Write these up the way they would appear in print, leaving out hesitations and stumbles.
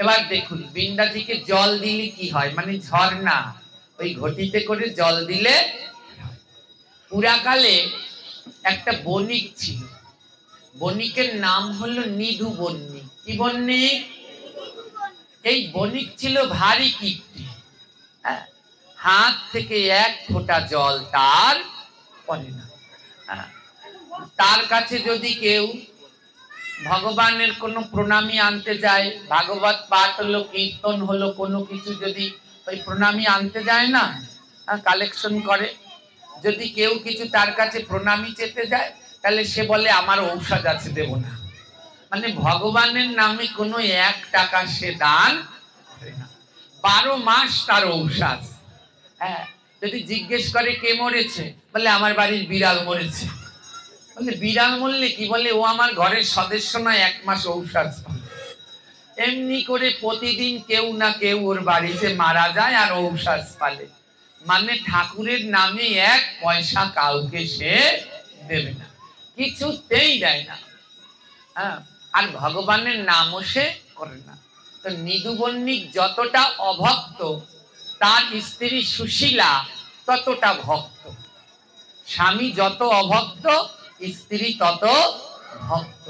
এবার দেখুন বিন্দাটিকে জল দিলে কি হয়, মানে ঝর্ণা, ওই ঘটিতে করে জল দিলে। পুরাকালে একটা বণিক ছিল, বণিকের নাম হলো নিধু বণিক। কি বণিক? এই বণিক ছিল ভারী কীর্তি। হাত থেকে এক ফোঁটা জল তার পড়ে না। তার কাছে যদি কেউ ভগবানের কোনো প্রণামী আনতে যায়, ভাগবত পাঠ হলো, কীর্তন হলো, কোনো কিছু যদি ওই প্রণামী আনতে যায় না, কালেকশন করে, যদি কেউ কিছু তার কাছে প্রণামী চেতে যায়, তাহলে সে বলে আমার ঔষধ আছে, দেব না। মানে ভগবানের নামে কোনো 1 টাকা সে দান করে না। 12 মাস তার ঔষধ। হ্যাঁ, যদি জিজ্ঞেস করে কে মরেছে, বলে আমার বাড়ির বিড়াল মরেছে। বলে বিড়াল মরলে কি? বলে ও আমার ঘরের সদস্য না, 1 মাস ঔষধ। এমনি করে প্রতিদিন কেউ না কেউ ওর বাড়িতে মারা যায় আর ঔষধ পালে। মানে ঠাকুরের নামে 1 পয়সা কাউকে সে দেবে না, কিছুতেই দেয় না। হ্যাঁ, আর ভগবানের নামও সে করে না। তো নিধু বণিক যতটা অভক্ত, তার স্ত্রী সুশীলা ততটা ভক্ত। স্বামী যত অভক্ত, স্ত্রী তত ভক্ত।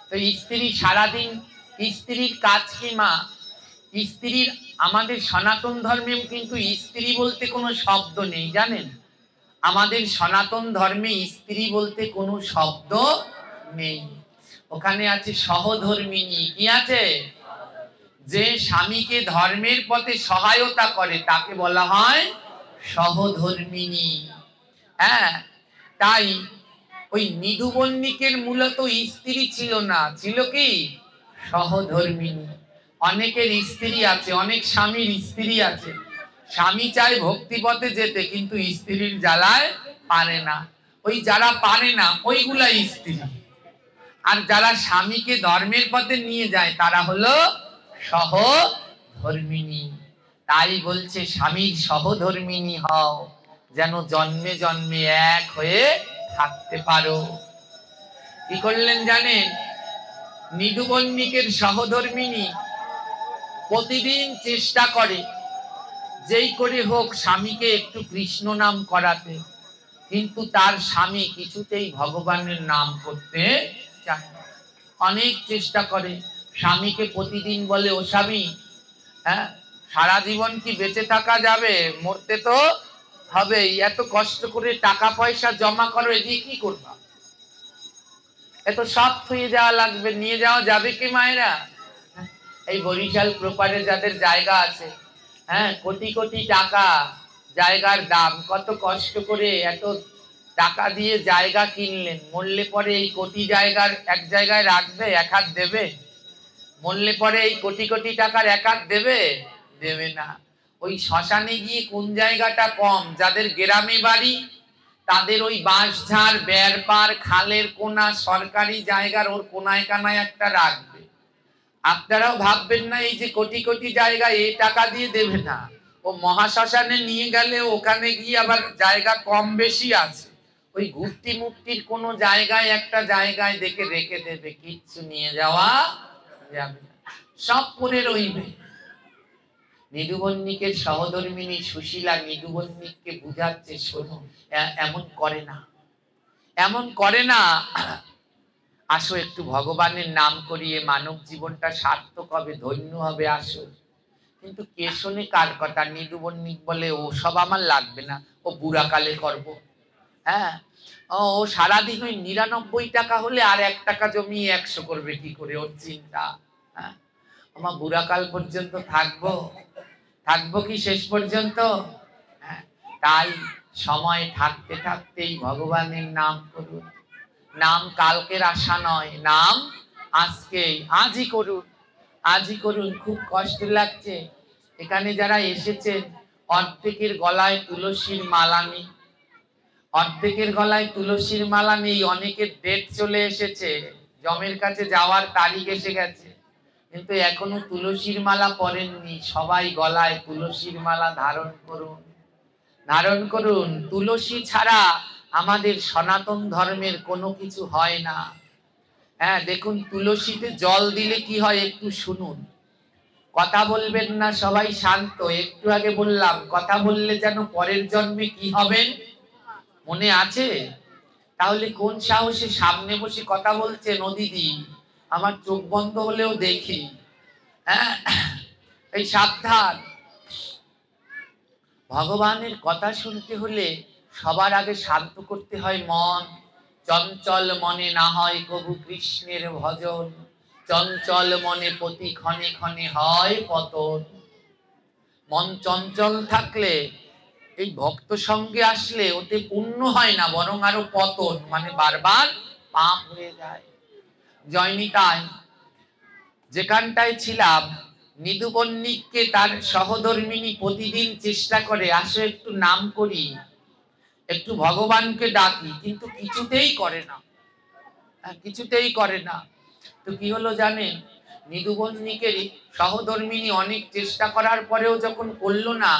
তো স্ত্রী সারাদিন, স্ত্রীর কাজ কি মা? স্ত্রীর, আমাদের সনাতন ধর্মে কিন্তু স্ত্রী বলতে কোনো শব্দ নেই, জানেন? আমাদের সনাতন ধর্মে স্ত্রী বলতে কোনো শব্দ নেই। ওখানে আছে সহধর্মিনী। কি আছে? যে স্বামীকে ধর্মের পথে সহায়তা করে তাকে বলা হয় সহধর্মিনী। হ্যাঁ, তাই ওই নিধু বণিকের মূলত স্ত্রী ছিল না, ছিল কি? সহধর্মিনী। অনেকের স্ত্রী আছে, অনেক স্বামীর স্ত্রী আছে, স্বামী চায় ভক্তিপথে যেতে, কিন্তু স্ত্রীর জ্বালায় পারে না। ওই যারা পারে না ওইগুলা স্ত্রী, আর যারা স্বামীকে ধর্মের পথে নিয়ে যায় তারা হলো সহধর্মিনী। তাই বলছে স্বামীর সহধর্মিনী হও, যেন জন্মে জন্মে এক হয়ে থাকতে পারো। কি করলেন জানেন? নিধু বণিকের সহধর্মিনী প্রতিদিন চেষ্টা করে যেই করে হোক স্বামীকে একটু কৃষ্ণ নাম করাতে, কিন্তু তার স্বামী কিছুতেই ভগবানের নাম করতে চায় না। অনেক চেষ্টা করে, স্বামীকে প্রতিদিন বলে ও স্বামী, হ্যাঁ, সারা জীবন কি বেঁচে থাকা যাবে? মরতে তো হবেই, এত কষ্ট করে টাকা পয়সা জমা করো, এদিকে কি করবা? এত সব হয়ে যাওয়া লাগবে, নিয়ে যাওয়া যাবে কি মায়েরা? এই বরিশাল প্রপারে যাদের জায়গা আছে, হ্যাঁ, কোটি কোটি টাকা জায়গার দাম, কত কষ্ট করে এত টাকা দিয়ে জায়গা কিনলেন, মরলে পরে এই কোটি জায়গার এক জায়গায় রাখবে? 1 হাত দেবে? মরলে পরে এই কোটি কোটি টাকার 1 হাত দেবে? দেবে না। ওই শ্মশানে গিয়ে কোন জায়গাটা কম, যাদের গ্রামে বাড়ি তাদের ওই বাঁশঝাড়, বেড়পার, খালের কোনা, সরকারি জায়গার ওর কোনায় কানায় একটা রাখবে। আপনারাও ভাববেন না এই যে কোটি কোটি জায়গা এই টাকা দিয়ে দেবে না, ও মহাশ্মশানে নিয়ে গেলে ওখানে গিয়ে আবার জায়গা কম বেশি আছে, ওই ঘুরতি মুক্তির কোনো জায়গায় একটা জায়গায় দেখে রেখে দেবে, কিচ্ছু নিয়ে যাওয়া যাবে না, সব পরে রইবে। নিধু বণিকের সহধর্মিনী সুশীলা নিধু বণিককে বুঝাচ্ছে, শোনো, এমন করে না, এমন করে না, আসো একটু ভগবানের নাম করিয়ে মানব জীবনটা সার্থক হবে, ধন্য হবে, আসো। কিন্তু কে শোনে কার কথা? নিধু বণিক বলে ও সব আমার লাগবে না, ও বুড়াকালে করবো। হ্যাঁ, ও সারাদিন ওই 99 টাকা হলে আর 1 টাকা জমিয়ে 100 করবে কি করে, ওর চিন্তা। হ্যাঁ, আমার বুড়াকাল পর্যন্ত থাকবো, থাকবো কি শেষ পর্যন্ত? হ্যাঁ, তাই সময় থাকতে থাকতেই ভগবানের নাম করুন। নাম কালকের আশা নয়, নাম আজকেই, আজই করুন, আজই করুন। খুব কষ্ট লাগছে, এখানে যারা এসেছেন অর্ধেকের গলায় তুলসীর মালা নেই, অর্ধেকের গলায় তুলসীর মালা নেই। অনেকের ডেট চলে এসেছে, জমের কাছে যাওয়ার তারিখ এসে গেছে, কিন্তু এখনো তুলসীর মালা পরেননি। সবাই গলায় তুলসীর মালা ধারণ করুন, ধারণ করুন। তুলসী ছাড়া আমাদের সনাতন ধর্মের কোনো কিছু হয় না। হ্যাঁ, দেখুন তুলসীতে জল দিলে কি হয় একটু শুনুন। কথা বলবেন না, সবাই শান্ত। একটু আগে বললাম কথা বললে যেন পরের জন্মে কি হবেন মনে আছে? তাহলে কোন সাহসে সামনে বসে কথা বলছে নদীদি? আমার চোখ বন্ধ হলেও দেখি। হ্যাঁ, এই সাবধান। ভগবানের কথা শুনতে হলে সবার আগে শান্ত করতে হয় মন। চঞ্চল মনে না হয় কবু কৃষ্ণের ভজন, চঞ্চল মনে প্রতি ক্ষণে ক্ষণে হয় পতন। মন চঞ্চল থাকলে এই ভক্ত সঙ্গে আসলে ওতে পুণ্য হয় না, বরং আরো পতন, মানে বারবার পাপ হয়ে যায়। জয়নিতাই যেখানটায় ছিলাম, নিদুবন্নিককে তার সহধর্মিনী প্রতিদিন চেষ্টা করে, আসো একটু নাম করি, একটু ভগবানকে ডাকি, কিন্তু কিছুতেই করে না, কিছুতেই করে না। তো কি হলো জানেন? নিদুবন্নিকেরই সহধর্মিনী অনেক চেষ্টা করার পরেও যখন করলো না,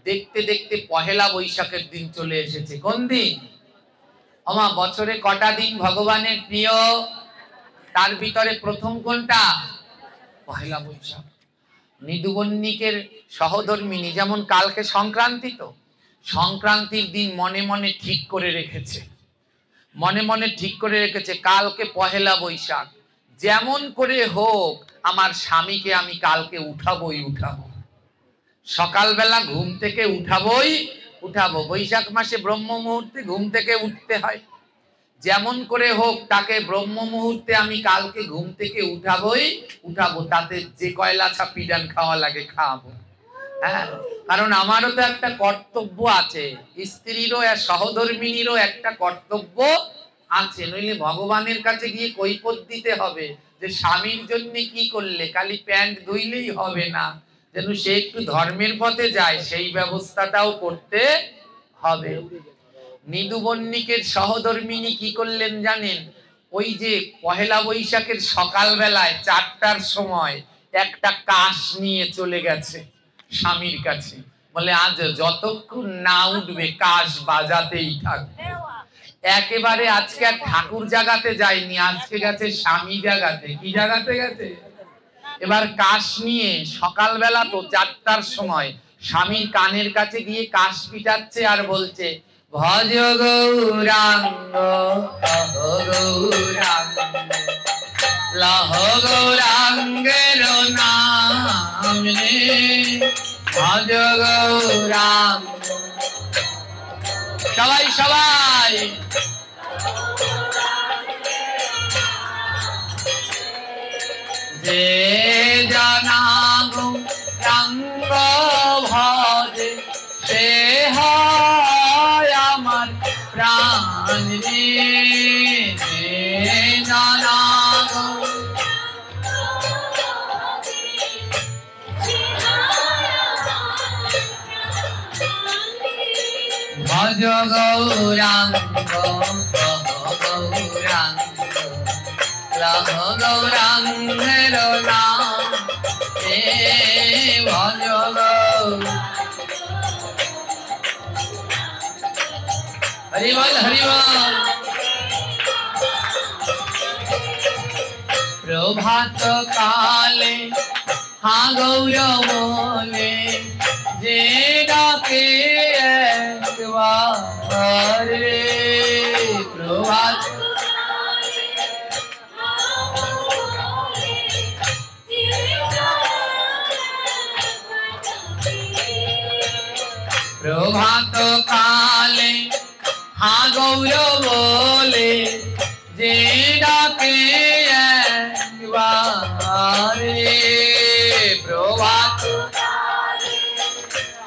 দেখতে দেখতে পহেলা বৈশাখের দিন চলে এসেছে। কোন দিন? আমা বছরে কটা দিন ভগবানের প্রিয়? তার ভিতরে প্রথম কোনটা? পহেলা বৈশাখ। নিদুবন্নিকের সহধর্মিনী যেমন কালকে সংক্রান্তি, তো সংক্রান্তির দিন মনে মনে ঠিক করে রেখেছে, মনে মনে ঠিক করে রেখেছে কালকে পহেলা বৈশাখ, যেমন করে হোক আমার স্বামীকে আমি কালকে উঠাবোই উঠাবো, সকালবেলা ঘুম থেকে উঠাবোই উঠাবো। বৈশাখ মাসে ব্রহ্ম মুহূর্তে ঘুম থেকে উঠতে হয়, যেমন করে হোক তাকে ব্রহ্ম মুহূর্তে আমি কালকে ঘুম থেকে উঠাবোই উঠাবো, তাতে যে কয়লা ছাপি ডান খাওয়া লাগে খাওয়াবো। হ্যাঁ, কারণ আমারও তো একটা কর্তব্য আছে, স্ত্রীরও সহধর্মিনীরও একটা কর্তব্য আছে, নইলে ভগবানের কাছে গিয়ে কৈফত দিতে হবে যে স্বামীর জন্য কি করলে, খালি প্যান্ট ধুইলেই হবে না, যেন সে একটু ধর্মের পথে যায়, সেই ব্যবস্থাটাও করতে হবে। নিদুবন্নিকের সহধর্মিনী কি করলেন জানেন? ওই যে পহেলা বৈশাখের সকাল বেলায় 4টার সময় একটা কাশ নিয়ে চলে গেছে স্বামীর কাছে, বলে আজ যতক্ষণ না উঠবে কাশ বাজাতেই থাকবে। একেবারে আজকে আর ঠাকুর জাগাতে যায়নি, আজকে গেছে স্বামী জাগাতে। কি জাগাতে গেছে? এবার কাশ নিয়ে সকালবেলা তো 4টার সময় স্বামীর কানের কাছে গিয়ে কাশ পিটাচ্ছে আর বলছে, ভজ গৌরাঙ্গ গৌরাঙ্গ লহ গৌরাঙ্গের নাম রে, ভজ গৌরাঙ্গ। সবাই সবাই যে জানা গৌরাঙ্গ ভজে সে হয় আমার প্রাণ রে, যে জানা ভজ গৌরাঙ্গ গৌরাঙ্গ লহ গৌরাঙ্গের নাম রে, ভজ হরি বল হরি বল। প্রভাত কালে হা গৌর বলে যে ডাকে একবার রে, প্রভাত প্রভাত কালে হা গৌর বলে যে ডাকে একবার রে, প্রভাত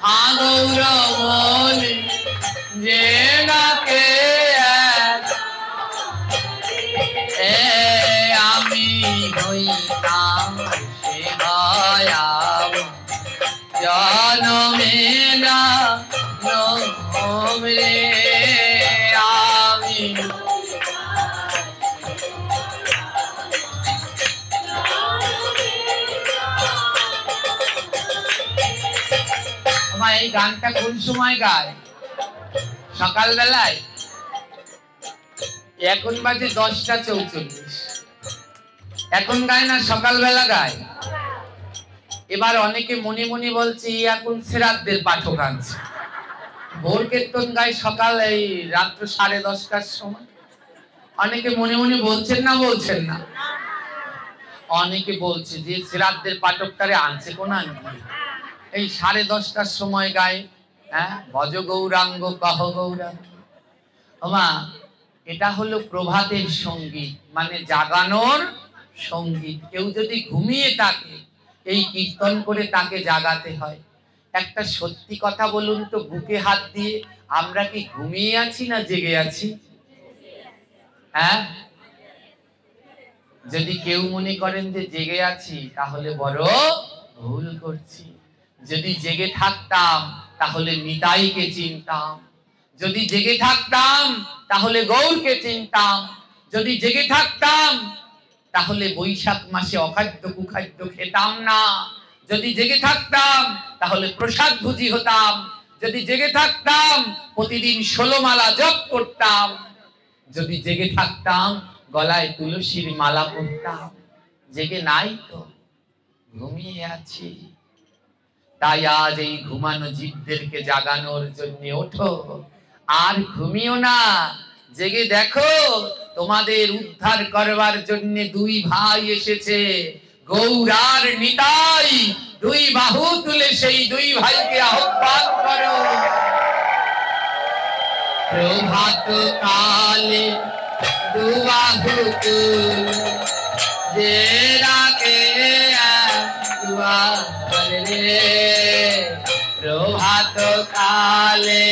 হা গৌর বলে যে ডাকে আমি হইতাম সে ভয়াব জনমে না রে, আমি এই গানটা কোন সময় গায়? সকাল বেলায়। এখন বাজে 10টা 44। এখন গায় না সকালবেলা গায়? এবার অনেকে মনে মনে বলছে এখন শ্রাদ্ধের পাঠক আনছে, ভোর কীর্তন গায় সকাল এই রাত্র 10:30টার সময়। অনেকে মনে মনে বলছেন না অনেকে বলছে যে শ্রাদ্ধের পাঠকটারে আনছে কোন আনকি, এই 10:30টার সময় গায়, হ্যাঁ, ভজ গৌরাঙ্গ কহ গৌরাঙ্গ। ওমা, এটা হলো প্রভাতের সঙ্গীত, মানে জাগানোর সঙ্গীত। কেউ যদি ঘুমিয়ে থাকে এই কীর্তন করে তাকে জাগাতে হয়। একটা সত্যি কথা বলুন তো, বুকে হাত দিয়ে, আমরা কি ঘুমিয়ে আছি না জেগে আছি? হ্যাঁ, যদি কেউ মনে করেন যে জেগে আছি তাহলে বড় ভুল করছি। যদি জেগে থাকতাম তাহলে নিতাইকে চিনতাম, যদি জেগে থাকতাম তাহলে গৌরকে চিনতাম, যদি জেগে থাকতাম তাহলে বৈশাখ মাসে অখাদ্য কুখাদ্য খেতাম না, যদি জেগে থাকতাম তাহলে প্রসাদ ভুজি হতাম, যদি জেগে থাকতাম প্রতিদিন 16 মালা জপ করতাম, যদি জেগে থাকতাম গলায় তুলসীর মালা পরতাম। জেগে নাই তো, ঘুমিয়ে আছি। তাই আজ এই ঘুমানো জীবদেরকে জাগানোর জন্য ওঠো, আর ঘুমিও না, জেগে দেখো তোমাদের উদ্ধার করবার জন্য 2 ভাই এসেছে, গৌর আর নিতাই। 2 বাহু তুলে সেই 2 ভাইকে আহ্বান করো। প্রভাত কালে 2 বাহু তুলে যে রাগে রে, প্রভাত কালে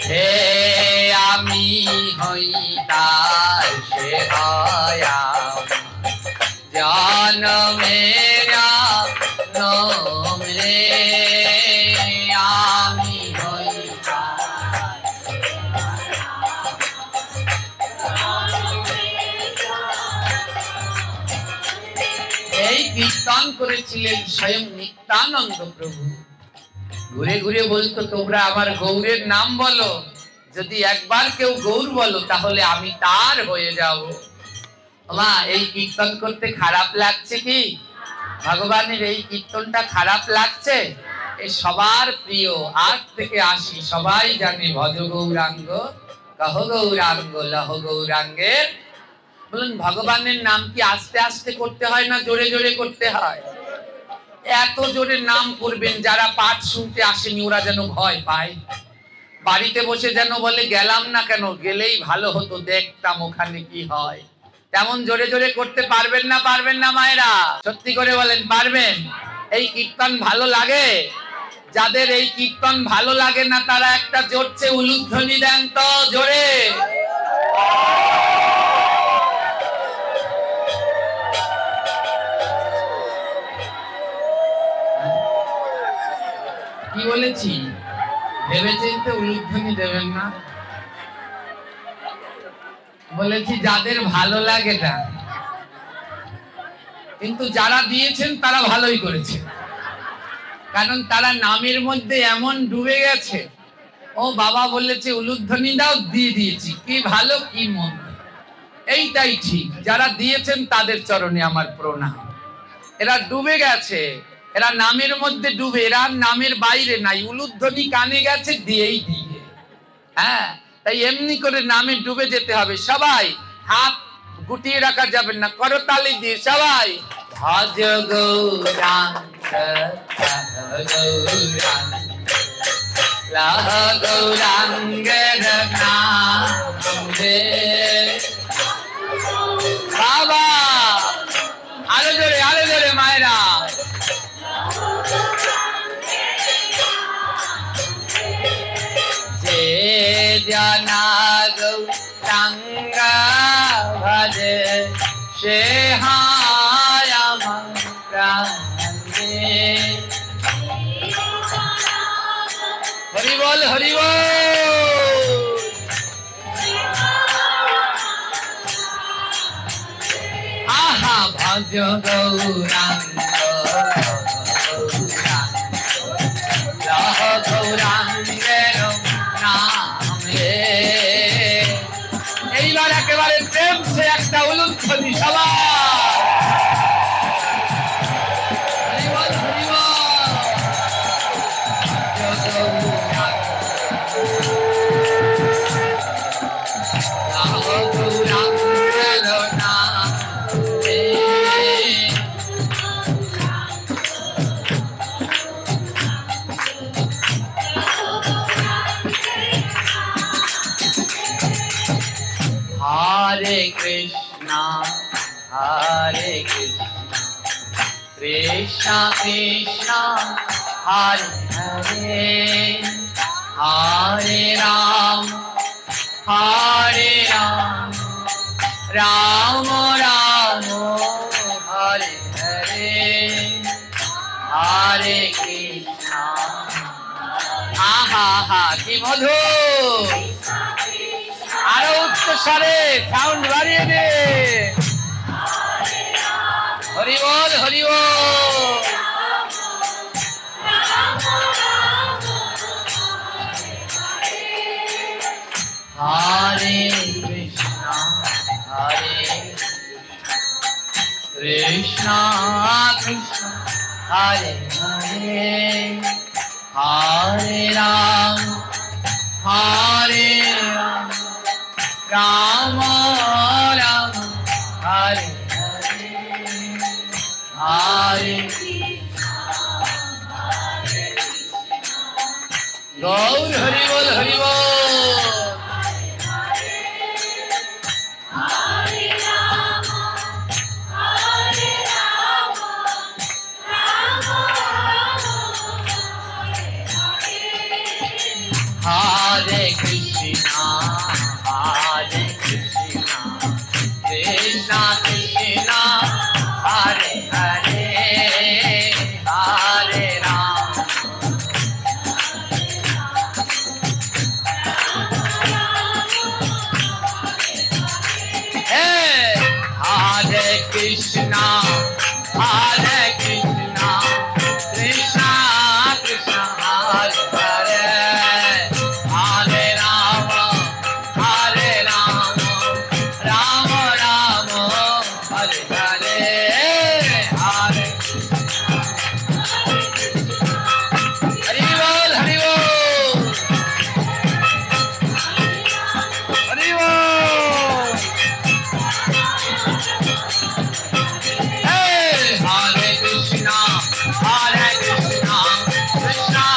হে আমি হই তার সে জনমেরা নম রে, আমি হই এই কীর্তন করেছিলেন স্বয়ং নিত্যানন্দ প্রভু। ঘুরে ঘুরে বলতো তোমরা আমার গৌরের নাম বলো, যদি একবার কেউ গৌর বলো তাহলে আমি তার হয়ে যাব। মা, এই কীর্তন করতে খারাপ লাগছে কি? ভগবানের এই কীর্তনটা খারাপ লাগছে? এই সবার প্রিয়, 8 থেকে 80 সবাই জানে ভজ গৌরাঙ্গ কহ গৌরাঙ্গ লহ গৌরাঙ্গের। বলুন, ভগবানের নাম কি আস্তে আস্তে করতে হয় না জোরে জোরে করতে হয়? এত জোরে নাম করবেন, যারা পাঠ শুনতে আসেনি ওরা যেন ভয় পায়, বাড়িতে বসে যেন বলে গেলাম না কেন, গেলেই ভালো হতো, দেখতাম ওখানে কি হয়। তেমন জোরে জোরে করতে পারবেন না? পারবেন না মায়েরা? সত্যি করে বলেন, পারবেন? এই কীর্তন ভালো লাগে? যাদের এই কীর্তন ভালো লাগে না তারা একটা জোরছে উলুধ্বনি দেন তো জোরে। কি বলেছি? ভেবে চিন্তে উলুধ্বনি দেবেন না। বলেছি যাদের ভালো লাগে না, কিন্তু যারা দিয়েছেন তারা ভালোই করেছে, কারণ তারা নামের মধ্যে এমন ডুবে গেছে। ও বাবা বলেছে উলুধ্বনি দাও, দিয়ে দিয়েছি, কি ভালো কি মন্দ, এইটাই ঠিক। যারা দিয়েছেন তাদের চরণে আমার প্রণাম। এরা ডুবে গেছে, এরা নামের মধ্যে ডুবে, এরা নামের বাইরে নাই, উলুধ্বনি কানে গেছে দিয়েই দিয়ে। হ্যাঁ, তাই এমনি করে নামে ডুবে যেতে হবে। সবাই হাত গুটিয়ে রাখা যাবে না, করতালি দিয়ে সবাই ভজ গৌরাঙ্গ লহ গৌরাঙ্গের নাম রে। বাবা, আরো জোরে মায়েরা। যে জানা গৌরাঙ্গ ভজে সে হায় আমার প্রাণে। হরি বল, হরি বল। আহা, ভজ গৌরাঙ্গ লহ গৌরাঙ্গের নাম রে। একটা উলুধ্বনি সবাই। Hare Krishna, Hare Krishna, Krishna Krishna, Hare Hare, Hare Ram, Hare Ram, Ram Ram, Hare Hare, Hare Krishna. আহা হা কি মধুর! আরো উচ্চ স্বরে সাউন্ড বাড়িয়ে দে। হরি বল, হরি বল। হরে কৃষ্ণ, হরে কৃষ্ণ, কৃষ্ণ হরে হরে, হরে রাম, হরে রাম, রাম রাম, হরে হরে, হরে গৌর হরি বল, হরি বল। Hare Krishna, Hare Krishna, Krishna Krishna, Hare Hare, Hare Ram, hey, Hare Krishna, Hare Krishna, Krishna Krishna, Hare Hare, Hare Rama, Hare Rama, Rama Rama, Hare Hare, Hare Hari Bol, Hari Bol, Hari Bol. Hey, Hare Krishna, Hare Krishna, Krishna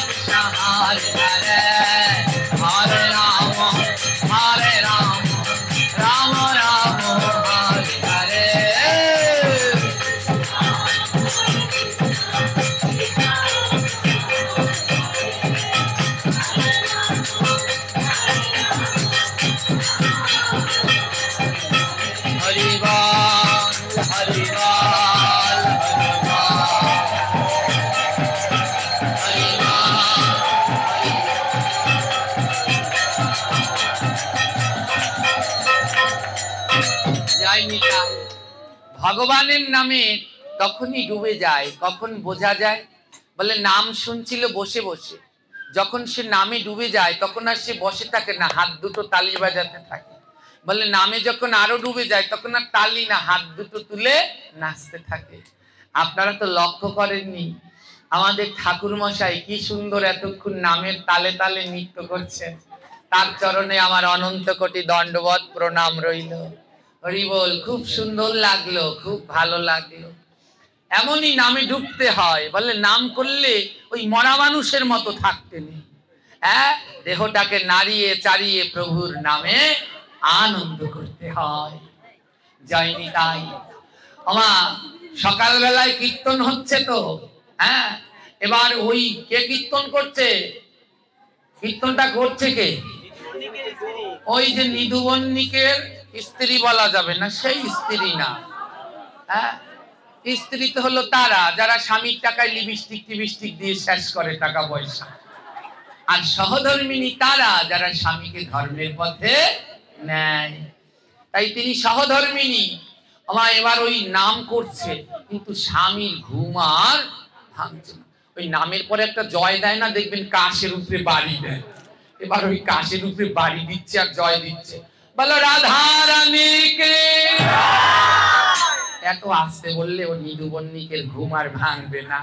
Krishna, Hare Hare, Hare Rama, Hare Rama, Rama Rama, Hare Hare. Hari Bol, Hari Bol, Hari Bol, Hari Bol. জয় নিতাই। ভগবানের নামে তখনই ডুবে যায়, কখন বোঝা যায়? বলে নাম শুনছিল বসে বসে, যখন সে নামে ডুবে যায় তখন আর সে বসে থাকে না, হাত দুটো তালি বাজাতে থাকে। বলে নামে যখন আরো ডুবে যায় তখন আর তালি না, হাত দুটো তুলে নাচতে থাকে। আপনারা তো লক্ষ্য করেননি আমাদের ঠাকুর মশাই কি সুন্দর এতক্ষণ নামের তালে তালে নৃত্য করছেন। তার চরণে আমার অনন্ত কোটি দণ্ডবত প্রণাম রইল। হরি বল, খুব সুন্দর লাগলো, খুব ভালো লাগলো। এমনই নামে ডুবতে হয়। বলে নাম করলে ওই মরা মানুষের মতো থাকতে নেই, হ্যাঁ, দেহটাকে নাড়িয়ে চাড়িয়ে প্রভুর নামে আনন্দ করতে হয়। জয় নিতাই। আমা সকালবেলায় কীর্তন হচ্ছে তো, হ্যাঁ, এবার ওই কে কীর্তন করছে? কীর্তনটা করছে কে? ওই যে নিধুবন্নিকের স্ত্রী বলা যাবে না, সেই স্ত্রী না, হ্যাঁ, স্ত্রী তো হলো তারা যারা স্বামীর টাকায় লিপস্টিক টিপস্টিক দিয়ে শেষ করে টাকা পয়সা, আর সহধর্মিনী তারা যারা স্বামীকে ধর্মের পথে নেয়। তাই তিনি সহধর্মিনী। আমার এবার ওই নাম করছে, কিন্তু স্বামীর ঘুম আর ভাঙছে না। ওই নামের পরে একটা জয় দেয় না, দেখবেন কাশের উপরে বাড়ি দেয়। এবার ওই কাশের উপরে বাড়ি দিচ্ছে আর জয় দিচ্ছে। বলো রাধা রানীকে। এত আসতে বললে ও নিদুবন্নিকের ঘুম আর ভাঙবে না।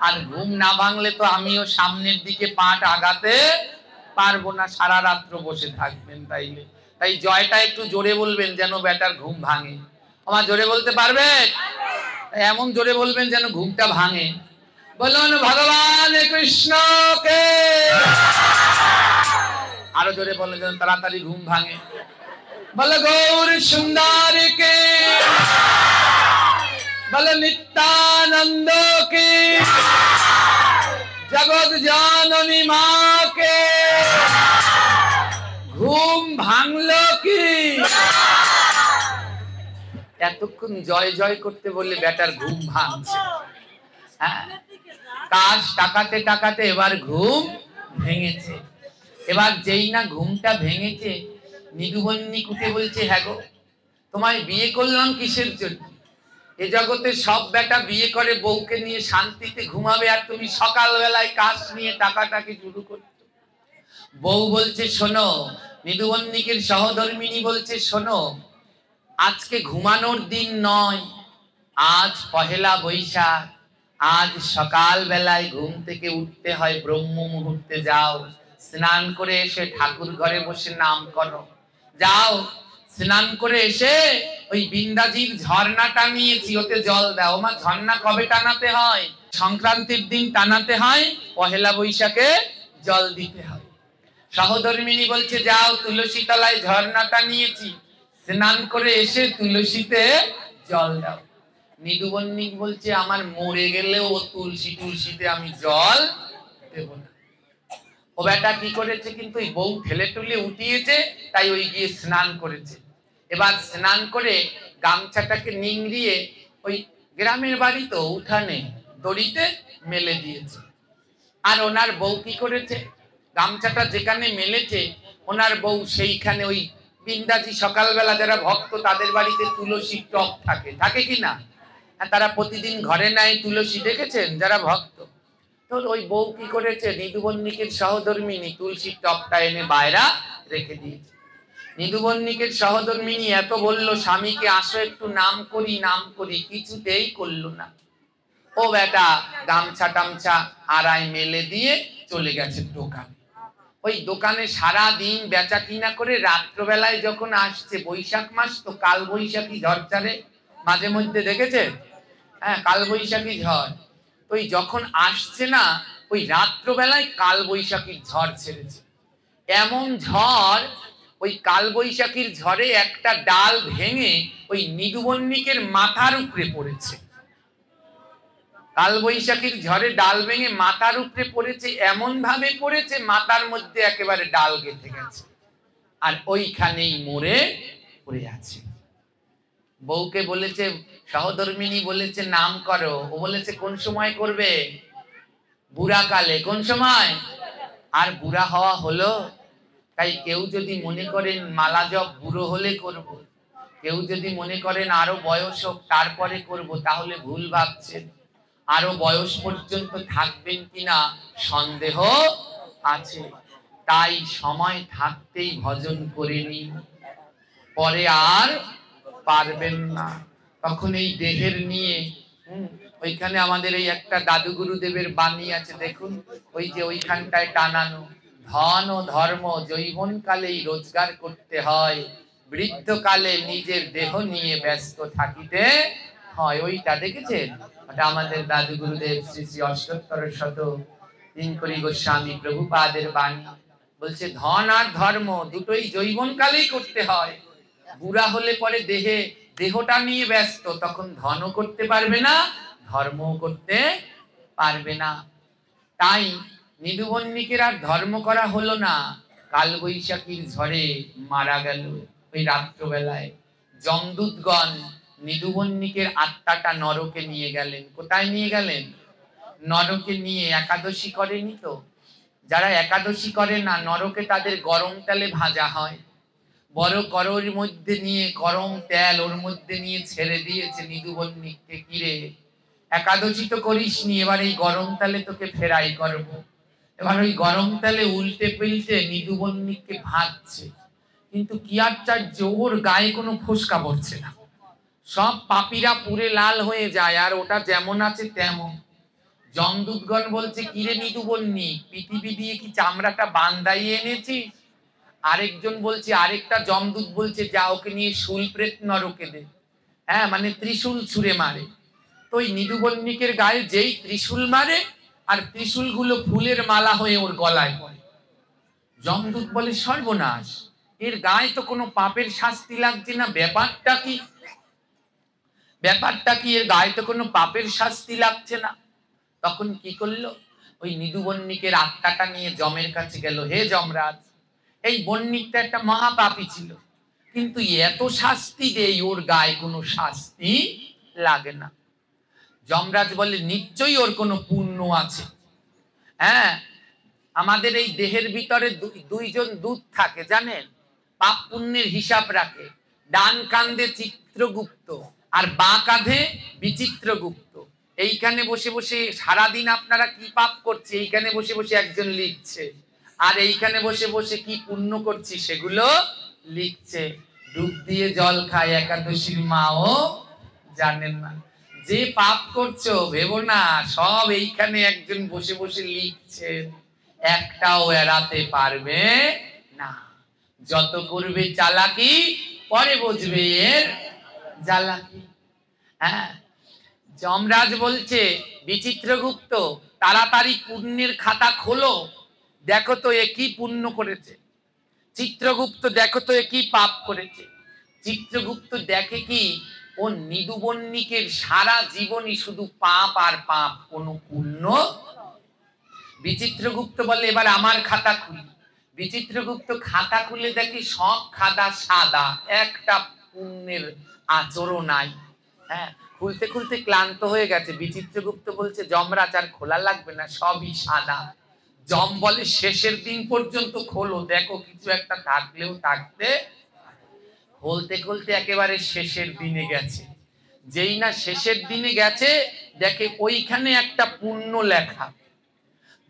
আর ঘুম না ভাঙলে তো আমিও সামনের দিকে পাট আগাতে পারবো না, সারা রাত্র বসে থাকবেন। তাই জয়টা একটু জোরে বলবেন যেন বেটার ঘুম ভাঙে। আমার জোরে বলতে পারবে? এমন জোরে বলবেন যেন ঘুমটা ভাঙে। বলুন ভগবান কৃষ্ণকে। আরো জোরে বললে যেন তাড়াতাড়ি ঘুম ভাঙে। বলো গৌর সুন্দরকে। বলো নিত্যানন্দ কি। জগৎ জননী মাকে। ঘুম ভাঙলো কি? এতক্ষণ জয় জয় করতে বললে বেটার ঘুম ভাঙছে। হ্যাঁ, কাজ টাকাতে টাকাতে এবার ঘুম ভেঙেছে। এবার যেই না ঘুমটা ভেঙেছে, নিদুবন্নি কুটে বলছে, হ্যাঁ গো, তোমায় বিয়ে করলাম কিসের জন্য? এ জগতে সব বেটা বিয়ে করে বউকে নিয়ে শান্তিতে ঘুমাবে, আর তুমি সকালবেলায় কাজ নিয়ে টাকাটাকে শুরু করছো। বউ বলছে শোনো, নিদুবন্নিকের সহধর্মিনী বলছে শোনো, আজকে ঘুমানোর দিন নয়, আজ পহেলা বৈশাখ। আজ সকাল বেলায় ঘুম থেকে উঠতে হয়, ব্রহ্ম মুহূর্তে যাও, স্নান করে এসে ঠাকুর ঘরে বসে নাম করো। যাও, স্নান করে এসে ওই বিন্দাজির ঝর্ণাটা নিয়েছি, ওতে জল দাও। মা, ঝর্ণা কবে টানাতে হয়? সংক্রান্তির দিন টানাতে হয়, পহেলা বৈশাখে জল দিতে হয়। সহধর্মিনী বলছে যাও, তুলসী তলায় ঝর্ণাটা নিয়েছি, স্নান করে এসে তুলসীতে জল দাও। নিদুবন্নিক বলছে আমার মরে গেলেও তুলসীতে আমি জল দেব না। ও বেটা কি করেছে, কিন্তু ওই বউ ঠেলে টুলে উঠিয়েছে, তাই ওই গিয়ে স্নান করেছে। এবার স্নান করে গামছাটাকে নিংড়িয়ে ওই গ্রামের বাড়ি তো উঠানে দড়িতে মেলে দিয়েছে। আর ওনার বউ কি করেছে, গামছাটা যেখানে মেলেছে ওনার বউ সেইখানে ওই বিন্দাজি সকালবেলা যারা ভক্ত তাদের বাড়িতে তুলসী টব থাকে কি না? তারা প্রতিদিন ঘরে নেয় তুলসী, দেখেছেন যারা ভক্ত? তো ওই বউ কি করেছে, নিদুবন্নিকের সহধর্মিনী তুলসীর টবটা এনে বাইরা রেখে দিয়েছে। নিদুবন্নিকের সহধর্মিনী এত বললো স্বামীকে, আসো একটু নাম করি, কিছুতেই করলো না। ও বেটা গামছা টামছা আড়াই মেলে দিয়ে চলে গেছে দোকানে। ওই দোকানে সারা দিন বেচা কিনা করে রাত্রবেলায় যখন আসছে, বৈশাখ মাস তো, কাল বৈশাখী ঝড় চালে মাঝে মধ্যে, দেখেছে? হ্যাঁ, কাল বৈশাখী ঝড়। ওই যখন আসছে না, ওই রাত্রবেলায় কাল বৈশাখীর ঝড় ছেড়েছে। এমন ঝড়, ওই কাল বৈশাখীর ঝড়ে একটা ডাল ভেঙে ওই নিদুবন্নিকের মাথার উপরে পড়েছে। কাল বৈশাখীর ঝড়ে ডাল ভেঙে মাথার উপরে পড়েছে, এমন ভাবে পড়েছে মাথার মধ্যে একেবারে ডাল গেঁথে গেছে, আর ওইখানেই মরে পড়ে আছে। বউকে বলেছে, সহধর্মিনী বলেছে নাম করো। ও বলেছে কোন সময় করবে? বুড়া কালে। কোন সময়? আর বুড়া হওয়া হলো। তাই কেউ যদি মনে করেন মালা জপ বুড়ো হলে করব, কেউ যদি মনে করেন আরো বয়স হোক তারপরে করব, তাহলে ভুল ভাবছেন। আরো বয়স পর্যন্ত থাকবেন কিনা সন্দেহ আছে। তাই সময় থাকতেই ভজন করে নিন, পরে আর পারবেন না। তখন এই দেহের নিয়ে ওইখানে আমাদের এই একটা দাদু গুরুদেবের বাণী আছে, দেখুন ওই যে ওইখানটায় টানানো, ধন ও ধর্ম যৌবন কালেই রোজগার করতে হয়, বৃদ্ধকালে নিজের দেহ নিয়ে ব্যস্ত থাকিতে হয়। ওইটা দেখেছেন? ওটা আমাদের দাদু গুরুদেব শ্রী শ্রী অষ্টোত্তর শত দিনকরি গোস্বামী প্রভুপাদের বাণী। বলছে ধন আর ধর্ম দুটোই যৌবন কালেই করতে হয়। বুড়া হলে পরে দেহটা নিয়ে ব্যস্ত, তখন ধনও করতে পারবে না, ধর্মও করতে পারবে না। তাই নিদুবন্নিকের আর ধর্ম করা হলো না, কাল বৈশাখীর ঝড়ে মারা গেল। ওই রাত্রবেলায় যমদূতগণ নিদুবন্নিকের আত্মাটা নরকে নিয়ে গেলেন। কোথায় নিয়ে গেলেন? নরকে নিয়ে। একাদশী করেনি তো, যারা একাদশী করে না, নরকে তাদের গরম তেলে ভাজা হয়। বড় করোর মধ্যে নিয়ে গরম তেল ওর মধ্যে নিয়ে ছেড়ে দিয়েছে নিদুবন্নিককে, কিরে একাদশী তো করিসনি, এবার এই গরম তেলে তোকে ফেরাই করবো। এবার ওই গরম তেলে উল্টে পিল্টে নিদুবন্নিককে ভাজছে। কিন্তু কি আশ্চর্য, ওর গায়ে কোনো ফোস্কা পড়ছে না, সব পাপীরা পুরে লাল হয়ে যায়, আর ওটা যেমন আছে তেমন। যমদূতগণ বলছে, কিরে নিদুবন্নি, পৃথিবী দিয়ে কি চামড়াটা বান্দাইয়ে এনেছিস? আরেকজন বলছে, আরেকটা যমদূত বলছে, যা ওকে নিয়ে শুল প্রেত নরকে দে। হ্যাঁ, মানে ত্রিশূল ছুঁড়ে মারে। তো ওই নিদুবন্নিকের গায়ে যেই ত্রিশূল মারে, আর ত্রিশূল গুলো ফুলের মালা হয়ে ওর গলায় পড়ে। যমদূত বলে, সর্বনাশ, এর গায়ে তো কোনো পাপের শাস্তি লাগছে না, ব্যাপারটা কি? ব্যাপারটা কি, এর গায়ে তো কোনো পাপের শাস্তি লাগছে না। তখন কি করলো, ওই নিদুবন্নিকের আত্মাটা নিয়ে যমের কাছে গেল। হে যমরাজ, এই বন্নিকটা একটা মহাপাপী ছিল, কিন্তু এত শাস্তি দেই, ওর গায়ে কোনো শাস্তি লাগে না। যমরাজ বলে, নিশ্চয়ই ওর কোনো পুণ্য আছে। হ্যাঁ, আমাদের এই দেহের ভিতরে দুইজন দূত থাকে জানেন, পাপ পুণ্যের হিসাব রাখে। ডান কাঁধে চিত্রগুপ্ত আর বাঁ কাঁধে বিচিত্রগুপ্ত। এইখানে বসে বসে সারাদিন আপনারা কি পাপ করছে এইখানে বসে বসে একজন লিখছে, আর এইখানে বসে বসে কি পুণ্য করছি সেগুলো লিখছে। ডুব দিয়ে জল খায় একাদশীর মাও জানেন না। যে পাপ করছো ভেবো না, সব এইখানে একজন বসে বসে লিখছে, একটাও এড়াতে পারবে না। যত করবে চালাকি, পরে বুঝবে এর জ্বালাকি। হ্যাঁ, যমরাজ বলছে, বিচিত্রগুপ্ত, তাড়াতাড়ি পুণ্যের খাতা খোলো, দেখো তো এ কি পুণ্য করেছে। চিত্রগুপ্ত, দেখো তো এ কি পাপ করেছে। চিত্রগুপ্ত দেখে কি, ও নিদুবন্নিকের সারা জীবনই শুধু পাপ আর পাপ, কোনো পুণ্য। বিচিত্রগুপ্ত বলে, এবার আমার খাতা খুলি। বিচিত্রগুপ্ত খাতা খুলে দেখে সব খাতা সাদা, একটা পুণ্যের আচরও নাই। হ্যাঁ, খুলতে খুলতে ক্লান্ত হয়ে গেছে। বিচিত্রগুপ্ত বলছে, যমরাজ আর খোলা লাগবে না, সবই সাদা। যম বলে, শেষের দিন পর্যন্ত খোলো, দেখো কিছু একটা থাকলেও থাকতে। খুলতে খুলতে একেবারে শেষের দিনে গেছে। যেই না শেষের দিনে গেছে, দেখে ওইখানে একটা পুণ্য লেখা।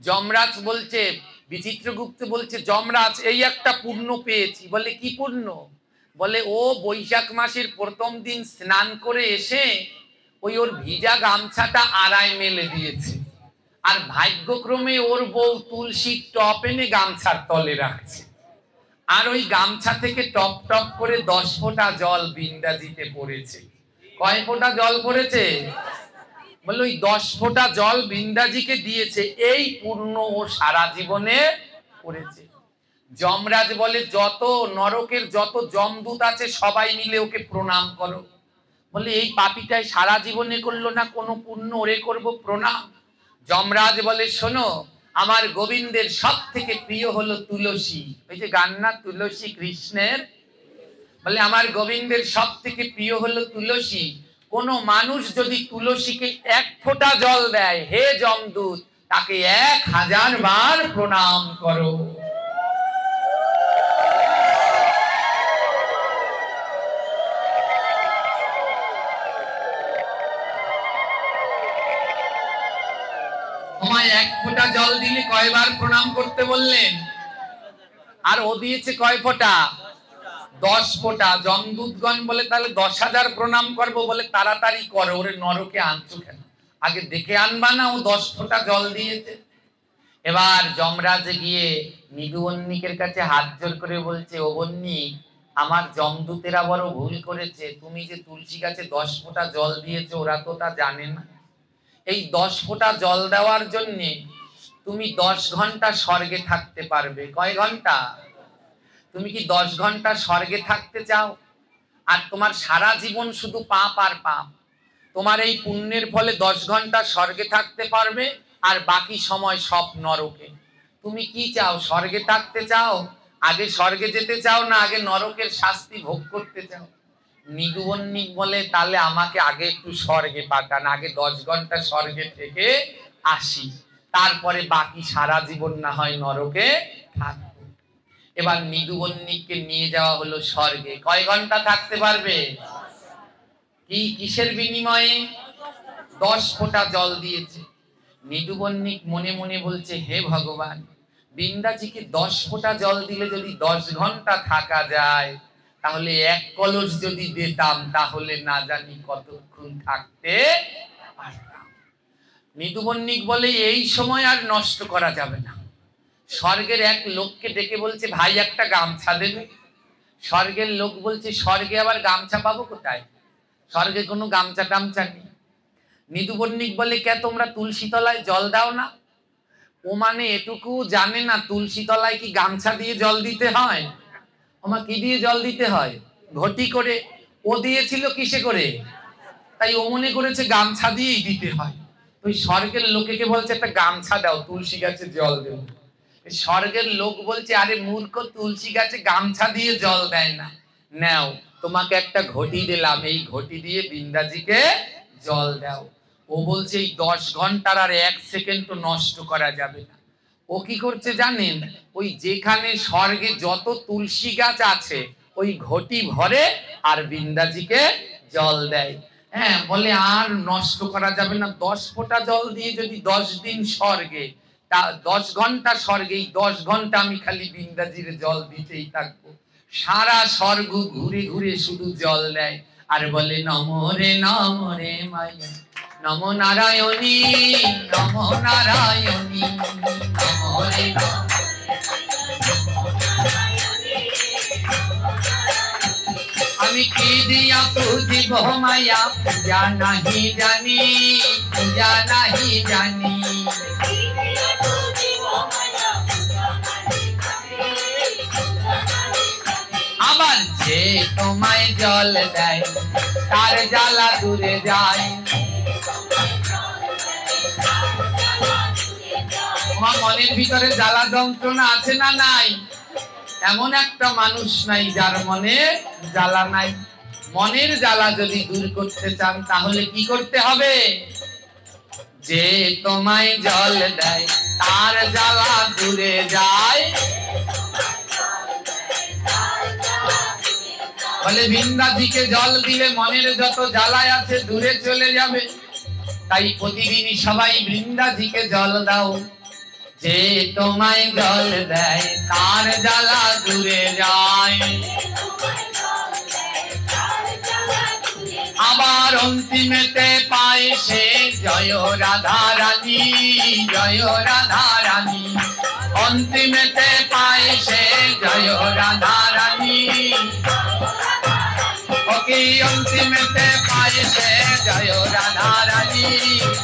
যমরাজ বলছে, বিচিত্রগুপ্ত বলছে, যমরাজ এই একটা পুণ্য পেয়েছি। বলে, কি পুণ্য? বলে, ও বৈশাখ মাসের প্রথম দিন স্নান করে এসে ওর ভিজা গামছাটা আড়ায় মেলে দিয়েছে, আর ভাগ্যক্রমে ওর বউ তুলসীর টপ এনে গামছার তলে রাখছে, আর ওই গামছা থেকে টপ টপ করে 10 ফোঁটা জল বিন্দাজিতে পড়েছে। কয় ফোঁটা জল পড়েছে? বলে, ওই 10 ফোঁটা জল বিন্দাজিকে দিয়েছে, এই পুণ্য ও সারা জীবনে করেছে। যমরাজ বলে, যত নরকের যত যমদূত আছে সবাই মিলে ওকে প্রণাম করো। বলে, এই পাপীটাই সারা জীবনে করলো না কোনো পুণ্য, ওরে করব প্রণাম। যমরাজ বলে, শোনো, আমার গোবিন্দের সব থেকে প্রিয় হলো তুলসী। ওই যে গান না, তুলসী কৃষ্ণের। বলে, আমার গোবিন্দের সব থেকে প্রিয় হলো তুলসী। কোন মানুষ যদি তুলসীকে 1 ফোঁটা জল দেয়, হে যমদূত, তাকে 1000 বার প্রণাম করো। তোমায় 1 ফোঁটা জল দিলে কয়বার প্রণাম করতে বললেন? আর ও দিয়েছে কয় ফোঁটা? 10 ফোঁটা। যমদূতগণ বলে, তাহলে 10,000 প্রণাম করবো। বলে, তাড়াতাড়ি করো, ওরে নরকে আনছো কেন? আগে দেখে আনবা না ও 10 ফোঁটা জল দিয়েছে। এবার যমরাজ গিয়ে নিদুবন্নিকের কাছে হাত জোর করে বলছে, ও বন্নি, আমার যমদূতেরা বড় ভুল করেছে। তুমি যে তুলসী গাছে 10 ফোঁটা জল দিয়েছো, ওরা তো তা জানে না। এই 10 ফোঁটা জল দেওয়ার জন্য তুমি 10 ঘন্টা স্বর্গে থাকতে পারবে। কয় ঘন্টা? তুমি কি 10 ঘন্টা স্বর্গে থাকতে চাও? আর তোমার সারা জীবন শুধু পাপ আর পাপ। তোমার এই পুণ্যের ফলে 10 ঘন্টা স্বর্গে থাকতে পারবে, আর বাকি সময় সব নরকে। তুমি কি চাও? স্বর্গে থাকতে চাও? আগে স্বর্গে যেতে চাও না আগে নরকের শাস্তি ভোগ করতে চাও? নিদুবন্নিক বলে, তাহলে আমাকে আগে একটু স্বর্গে পাঠান, আগে 10 ঘন্টা স্বর্গে থেকে আসি, তারপরে বাকি সারা জীবন না হয় নরকে থাকবো। এবার নিদুবন্নিককে নিয়ে যাওয়া হলো স্বর্গে। কয় ঘন্টা থাকতে পারবে? কি কিসের বিনিময়ে? 10 ফোঁটা জল দিয়েছে। নিদুবন্নিক মনে মনে বলছে, হে ভগবান, বৃন্দাজিকে 10 ফোঁটা জল দিলে যদি 10 ঘন্টা থাকা যায়, তাহলে 1 কলস যদি দিতাম তাহলে না জানি কতক্ষণ থাকতে পারতাম। নিদুবন্নিক বলে এই সময় আর নষ্ট করা যাবে না। স্বর্গের এক লোককে ডেকে বলছে, ভাই একটা গামছা দেবে। স্বর্গের লোক বলছে, স্বর্গে আবার গামছা পাবো কোথায়? স্বর্গে কোনো গামছা টামছা নেই। নিদুবন্নিক বলে, কে তোমরা তুলসী তলায় জল দাও না? ও মানে এটুকু জানে না তুলসী তলায় কি গামছা দিয়ে জল দিতে হয়? ওমা কি দিয়ে জল দিতে হয়? ঘটি করে। ও দিয়েছিল কিসে করে? তাই ও মনে করেছে গামছা দিয়েই দিতে হয়। ওই স্বর্গের লোকেকে বলছে, একটা গামছা দাও, তুলসী গাছে জল দেব। স্বর্গের লোক বলছে, আরে মূর্খ, তুলসী গাছে গামছা দিয়ে জল দেয় না। নাও, তোমাকে একটা ঘটি দিলাম, এই ঘটি দিয়ে বৃন্দাজিকে জল দাও। ও বলছে, এই 10 ঘন্টার আর 1 সেকেন্ড তো নষ্ট করা যাবে না। ও কি করছে জানেন? ওই যেখানে স্বর্গে যত তুলসী গাছ আছে ওই ঘটি ভরে আর বৃন্দাজিকে জল দেয়। হ্যাঁ, বলে আর নষ্ট করা যাবে না। 10 ফোঁটা জল দিয়ে যদি 10 দিন স্বর্গে, তা 10 ঘন্টা স্বর্গে, এই 10 ঘন্টা আমি খালি বৃন্দাজির জল দিতেই থাকবো। সারা স্বর্গ ঘুরে ঘুরে শুধু জল দেয় আর বলে, নমরে নমরে মায়া, নম নারায়ণী, নম নারায়ণী, নমরে আমি কি দিয়া পুজিব মায়া, পূজা নাহি জানি, পূজা নাহি জানি। আবার যে তোমায় জল দেয় তার জ্বালা দূরে যায়। তোমার মনের ভিতরে জ্বালা যন্ত্রণা আছে না নাই? এমন একটা মানুষ নাই যার মনে জ্বালা নাই। মনের জ্বালা যদি দূর করতে চান তাহলে কি করতে হবে? যে তোমায় জল দেয় তার জ্বালা দূরে যায়। বলে বৃন্দাজিকে জল দিলে মনের যত জ্বালায় আছে দূরে চলে যাবে। তাই প্রতিদিনই সবাই বৃন্দাজিকে জল দাও। যে তোমায় জল দেয় তার জ্বালা দূরে যায়। আবার অন্তিমেতে পায় সে জয় রাধা রানী, জয় রাধা রানী। অন্তিমেতে পায় সে জয় রাধা রানী। ওকে অন্তিমেতে পায় সে জয় রাধা রানী,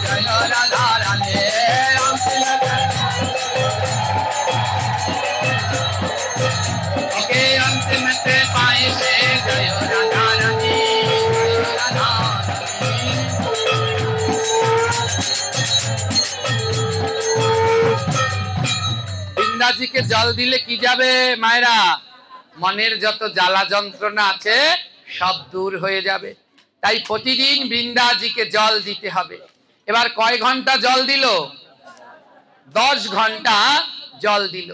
জয় রাধা রানী। ওকে অন্তিমেতে পায় সে জয় রাধা রানী, রাধা রানী। বৃন্দাজিকে জল দিলে কি যাবে মায়েরা? মনের যত জ্বালা যন্ত্রণা আছে সব দূর হয়ে যাবে। তাই প্রতিদিন বৃন্দাজিকে জল দিতে হবে। এবার কয় ঘন্টা জল দিল? 10 ঘন্টা জল দিল।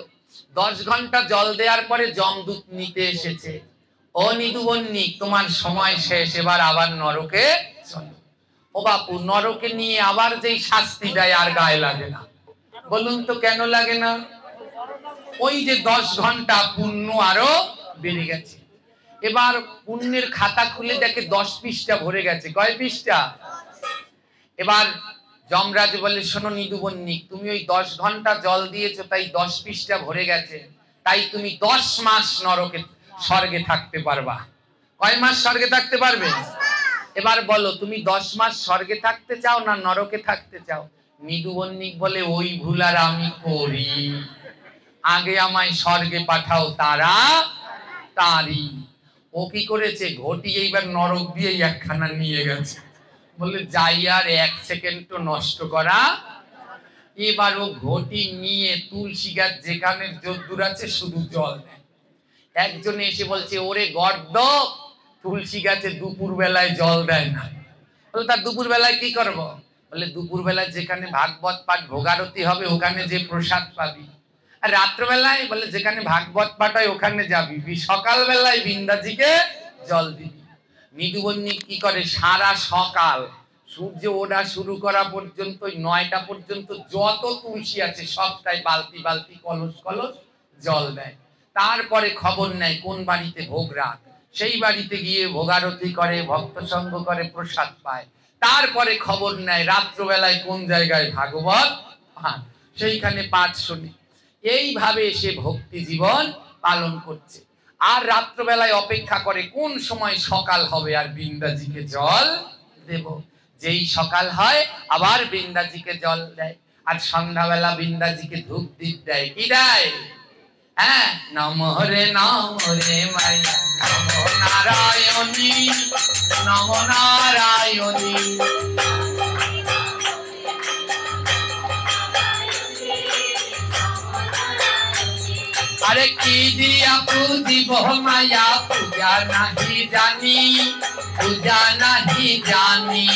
10 ঘন্টা জল দেওয়ার পরে যমদূত নিতে এসেছে। ও নিদুবন্নিক, তোমার সময় শেষ, এবার আবার নরকে চলো। ও বাপু, নরকে নিয়ে আবার যেই শাস্তি দেয় আর গায়ে লাগে না। বলুন তো কেন লাগে না? ওই যে 10 ঘন্টা পুণ্য আরো বেড়ে গেছে। এবার পুণ্যের খাতা খুলে দেখে 10 পৃষ্ঠা ভরে গেছে। কয় পৃষ্ঠা? এবার যমরাজ বলে, শোনো নিদুবন্নিক, তুমি ওই 10 ঘন্টা জল দিয়েছো তাই 10 পৃষ্ঠা ভরে গেছে। তাই তুমি 10 মাস নরকে স্বর্গে থাকতে পারবা। কয় মাস স্বর্গে থাকতে পারবে? এবার বলো, তুমি 10 মাস স্বর্গে থাকতে চাও না নরকে থাকতে চাও? নিদুবন্নিক বলে, ওই ভুল আর আমি করি, আগে আমায় স্বর্গে পাঠাও তারা তারি। ও কি করেছে? ঘটি এইবার নরক দিয়ে একখানা নিয়ে গেছে। বলে যাই আর 1 সেকেন্ড তো নষ্ট করা। এবার ও ঘটি নিয়ে তুলসী গাছ যেখানে যদ্দূর আছে শুধু জল দেয়। একজনে এসে বলছে, ওরে গর্দ, তুলসী গাছে দুপুর বেলায় জল দেয় না। বলে তার দুপুর বেলায় কি করব? বলে দুপুর বেলায় যেখানে ভাগবত পাঠ ভোগারতি হবে ওখানে যে প্রসাদ পাবি। আর রাত্রবেলায় বলে যেখানে ভাগবত পাঠ হয় ওখানে যাবি। সকাল বেলায় বৃন্দাজিকে জল দিবি। নিদুবন্নিক কি করে? সারা সকাল সূর্য ওঠা শুরু করা পর্যন্ত 9টা পর্যন্ত যত তুলসী আছে সবটাই বালতি বালতি কলস কলস জল দেয়। তারপরে খবর নেয় কোন বাড়িতে ভোগ রাখ, সেই বাড়িতে গিয়ে ভোগারতি করে, ভক্ত সঙ্গ করে, প্রসাদ পায়। তারপরে খবর নেয় রাত্রবেলায় কোন জায়গায় ভাগবত সেইখানে পাঠ শুনি। এইভাবে সে ভক্তি জীবন পালন করছে। আর রাত্রবেলায় অপেক্ষা করে কোন সময় সকাল হবে আর বৃন্দাজিকে জল দেব। যেই সকাল হয় আবার বৃন্দাজিকে জল দেয়। আর সন্ধ্যাবেলা বৃন্দাজিকে ধূপ দীপ দেয়। কি দেয়? হ্যাঁ, নমঃ রে মায়া নমো নারায়ণী, নমো নারায়ণী। अरे की दिया पूजिब माया पूजा नहीं जानी, पूजा नहीं जानी।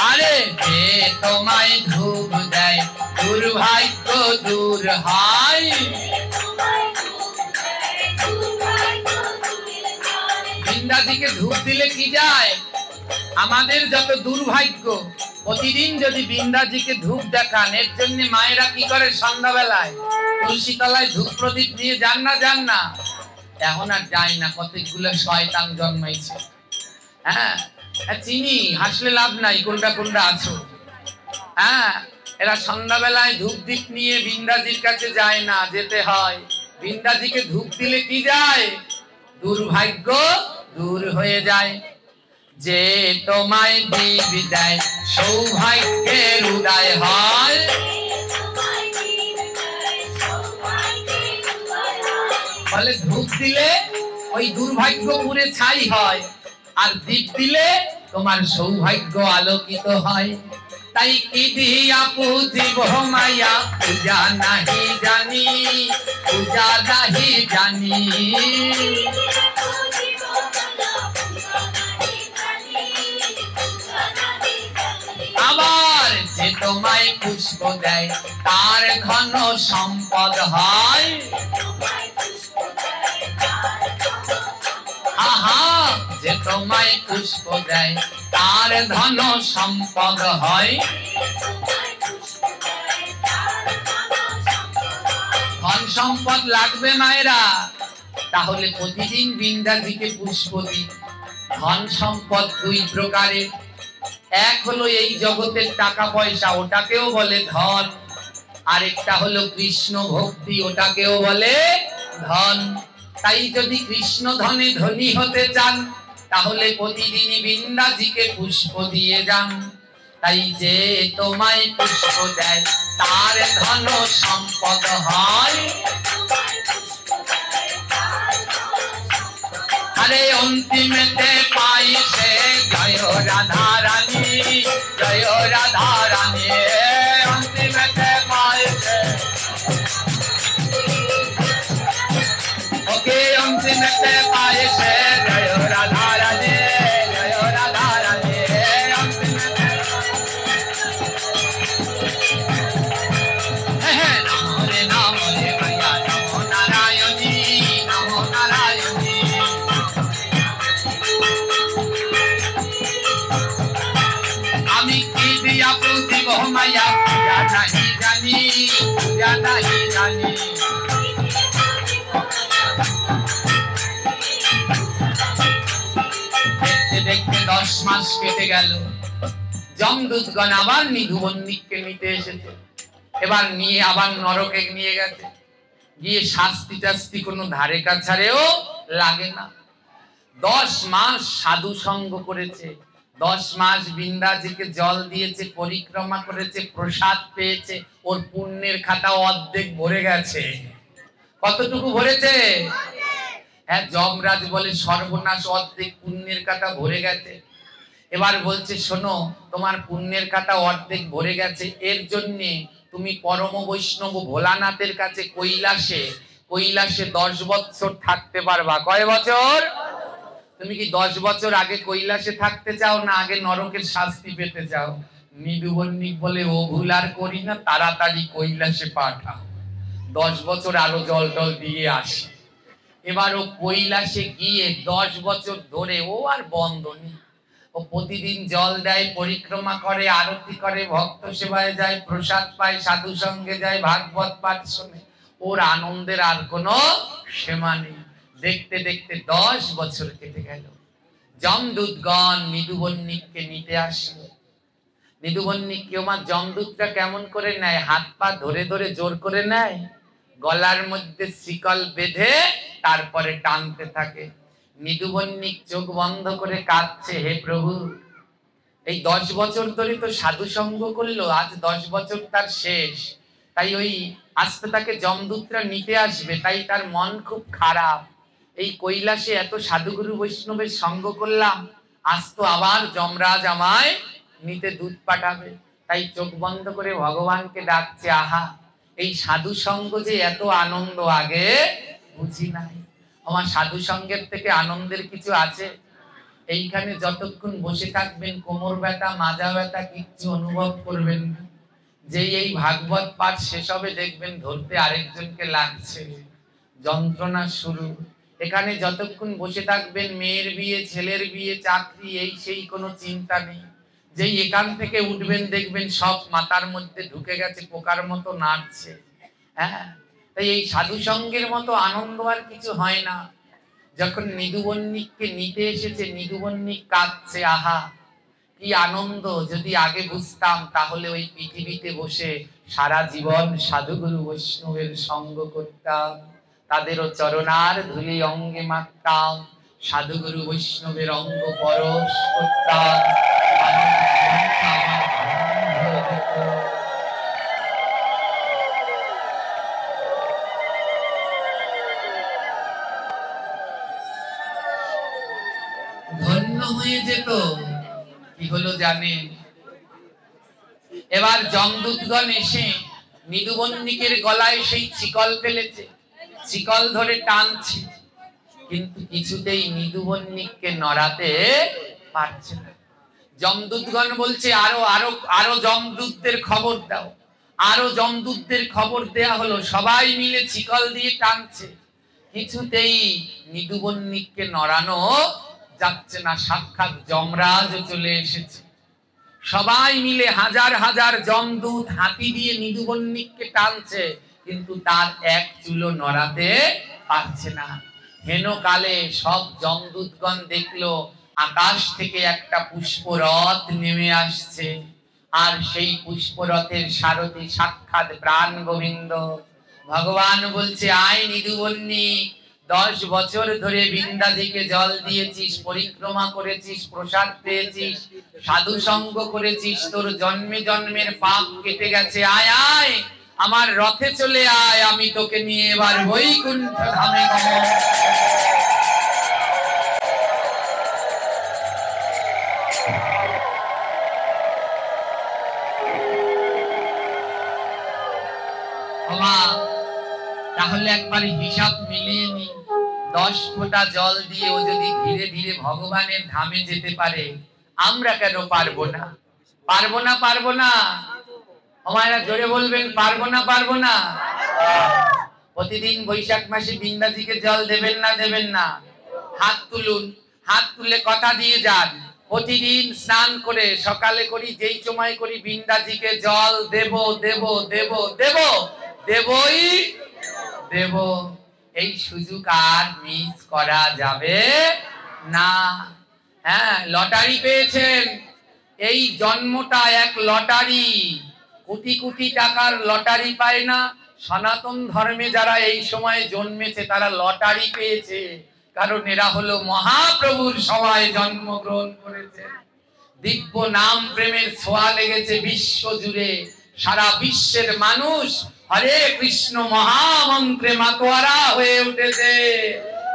अरे जे তোমায় ধূপ দেয় দুর্ভাগ্য দূর হয়। বৃন্দাজিকে ধূপ দিলে কি যায়? আমাদের যত দুর্ভাগ্য, প্রতিদিন যদি বৃন্দাজিকে ধূপ দেখান, এর জন্য মায়েরা কি করে সন্ধ্যাবেলায় তুলসী তলায় ধূপ প্রদীপ নিয়ে যান না? এখন আর যায় না, কতগুলো শয়তান জন্মাইছে। হ্যাঁ, চিনি, হাসলে লাভ নাই, কোনটা কোনটা আছো। হ্যাঁ, এরা সন্ধ্যাবেলায় ধূপ দীপ নিয়ে বৃন্দাজির কাছে যায় না, যেতে হয়। বৃন্দাজিকে ধূপ দিলে কি যায়? দুর্ভাগ্য দূর হয়ে যায়। যে তোমায় দিবি দেয় সৌভাগ্যের উদয় হয়। বলে ধূপ দিলে ওই দুর্ভাগ্য পুরে ছাই হয়, আর দীপ দিলে তোমার সৌভাগ্য আলোকিত হয়। তাই কি দিয়া পূজিব মায়া পূজা নাহি জানি, পূজা নাহি জানি। আবার যে তোমায় পুষ্প দেয় তার ঘন সম্পদ হয়। আহা, যে তোমায় পুষ্প দেয় তার ধন সম্পদ হয়। ধন সম্পদ লাগবে মায়েরা, তাহলে প্রতিদিন বৃন্দাজিকে পুষ্প দিই। ধন সম্পদ দুই প্রকারের। এক হলো এই জগতের টাকা পয়সা, ওটাকেও বলে ধন। আরেকটা হলো কৃষ্ণ ভক্তি, ওটাকেও বলে ধন। তাই যদি কৃষ্ণ ধনে ধনী হতে চান, তাহলে প্রতিদিনই বৃন্দাজিকে পুষ্প দিয়ে যান। তাই যে তোমায় পুষ্প দেয় তার ধন সম্পদ হয়। আরে অন্তিমেতে পাই সে জয় রাধা রানী, জয় রাধা রানী। অন্তিমেতে পাই সে, ওকে অন্তিমেতে পাই সে জয় রাধা রানী, জয় রাধা রানী। নমো রে মায়া নমো নারায়ণী, নমো নারায়ণী। আমি কি দিয়া পূজিব মায়া পূজা নাহি জানি, পূজা নাহি জানি। দেখতে দেখতে 10 মাস কেটে গেল। যমদূতগণ আবার নিধুবন্নিককে নিতে এসেছে। এবার নিয়ে আবার নরকে নিয়ে গেছে। গিয়ে শাস্তি টাস্তি কোনো ধারে কাছারেও লাগে না। 10 মাস সাধু সঙ্গ করেছে, 10 মাস বৃন্দাজিকে জল দিয়েছে, পরিক্রমা করেছে, প্রসাদ পেয়েছে। ওর পুণ্যের খাতা অর্ধেক ভরে গেছে। কতটুকু ভরেছে? হ্যাঁ, যমরাজ বলে সর্বনাশ, অর্ধেক পুণ্যের খাতা ভরে গেছে। এবার বলছে শোনো, তোমার পুণ্যের খাতা অর্ধেক ভরে গেছে, এর জন্য তুমি পরম বৈষ্ণব ভোলানাথের কাছে কৈলাসে 10 বছর থাকতে পারবা। কয় বছর? তুমি কি 10 বছর আগে কৈলাসে থাকতে চাও না আগে নরকের শাস্তি পেতে চাও? নিধুবন্নিক বলে ও ভুল আর করি না, তাড়াতাড়ি কৈলাসে পাঠাও, 10 বছর আরো জল টল দিয়ে আসি। এবার ও কৈলাসে গিয়ে 10 বছর ধরে ও আর বন্ধ নেই, ও প্রতিদিন জল দেয়, পরিক্রমা করে, আরতি করে, ভক্ত সেবায় যায়, প্রসাদ পায়, সাধু সঙ্গে যায়, ভাগবত পাঠ শোনে। ওর আনন্দের আর কোনো সীমা নেই। দেখতে দেখতে 10 বছর কেটে গেল। যমদূতগণ নিদুবন্নিককে নিতে আসলো। নিদুবন্নিককে আমার যমদূতটা কেমন করে নেয়? হাত পা ধরে ধরে জোর করে নেয়, গলার মধ্যে শিকল বেঁধে তারপরে টানতে থাকে। নিদুবন্নিক চোখ বন্ধ করে কাঁদছে, হে প্রভু, এই 10 বছর ধরে তো সাধু সঙ্গ করলো, আজ 10 বছর তার শেষ, তাই ওই আজকে তাকে যমদূতরা নিতে আসবে, তাই তার মন খুব খারাপ। এই কৈলাসে এত সাধুগুরু বৈষ্ণবের সঙ্গ করলাম, আজ তো আবার যমরাজ আমায় নিতে দূত পাঠাবে, তাই চোখ বন্ধ করে ভগবানকে ডাকছে, আহা, এই সাধু সঙ্গ যে এত আনন্দ আগে বুঝি নাই। আমার সাধু সঙ্গের থেকে আনন্দের কিছু আছে? এইখানে যতক্ষণ বসে থাকবেন কোমর ব্যথা, মাজা ব্যথা কিচ্ছু অনুভব করবেন না। যেই এই ভাগবত পাঠ শেষ হবে দেখবেন ধরতে আরেকজনকে লাগছে, যন্ত্রণা শুরু। এখানে যতক্ষণ বসে থাকবেন মেয়ের বিয়ে, ছেলের বিয়ে, চাকরি, এই সেই কোনো চিন্তা নেই। যেই এখান থেকে উঠবেন দেখবেন সব মাথার মধ্যে ঢুকে গেছে, পোকার মতো নাড়ছে। হ্যাঁ, তাই এই সাধু সঙ্গের মতো আনন্দ আর কিছু হয় না। যখন নিদুবন্নিককে নিতে এসেছে, নিদুবন্নিক কাঁদছে, আহা কি আনন্দ, যদি আগে বুঝতাম তাহলে ওই পৃথিবীতে বসে সারা জীবন সাধুগুরু বৈষ্ণবের সঙ্গ করতাম, তাদেরও চরণার ধুলি অঙ্গে মাখতাম, সাধুগুরু বৈষ্ণবের অঙ্গ পরশ করতাম। ধন্য হয়ে যেত। কি হলো জানেন? এবার যমদূতগণ এসে নিদুবন্নিকের গলায় সেই শিকল ফেলেছে, শিকল ধরে টানছে, কিন্তু কিছুতেই নিদুবন্নিককে নড়াতে পারছে না। যমদূতগণ বলছে, আরো আরো আরো যমদূতদের খবর দাও। আরো যমদূতদের খবর দেয়া হলো, সবাই মিলে শিকল দিয়ে টানছে, কিছুতেই নিদুবন্নিককে নড়ানো যাচ্ছে না। সাক্ষাৎ যমরাজ চলে এসেছে, সবাই মিলে হাজার হাজার যমদূত হাতি দিয়ে নিদুবন্নিককে টানছে, কিন্তু তার এক চুলো নড়াতে পারছে না। হেন কালে সব যমদূতগণ দেখলো আকাশ থেকে একটা পুষ্পরথ নেমে আসছে, আর সেই পুষ্পরথের সারথি সাক্ষাৎ প্রাণ গোবিন্দ। ভগবান বলছে, আয় নিদুবন্নিক, 10 বছর ধরে বৃন্দাদিকে জল দিয়েছিস, পরিক্রমা করেছিস, প্রসাদ পেয়েছিস, সাধু সঙ্গ করেছিস, তোর জন্মে জন্মের পাপ কেটে গেছে, আয় আয় আমার রথে চলে আয়, আমি তোকে নিয়ে এবার বৈকুণ্ঠ ধামে গমন। তাহলে একবার হিসাব মিলিয়ে নি, 10 ফোঁটা জল দিয়ে ও যদি ধীরে ধীরে ভগবানের ধামে যেতে পারে, আমরা কেন পারবো না? পারবো না, পারবো না? আমারা জোরে বলবেন, পারবো না, পারবো না? প্রতিদিন বৈশাখ মাসে বৃন্দাজিকে জল দেবেন না, দেবেন না? হাত তুলুন, হাত তুলে কথা দিয়ে যান, প্রতিদিন স্নান করে সকালে করি, যেই সময় করি, বৃন্দাজিকে জল দেব দেব দেব দেব দেবই দেব। এই সুযোগ আর মিস করা যাবে না। হ্যাঁ, লটারি পেয়েছেন, এই জন্মটা এক লটারি, কোটি কোটি টাকার লটারি পায় না। সনাতন ধর্মে যারা এই সময় জন্মেছে তারা লটারি পেয়েছে, কারণ এরা হলো মহাপ্রভুর সভায় জন্মগ্রহণ করেছে। দিব্য নাম প্রেমের ছোঁয়া লেগেছে বিশ্ব জুড়ে, সারা বিশ্বের মানুষ হরে কৃষ্ণ মহামন্ত্রে মাতোয়ারা হয়ে উঠেছে।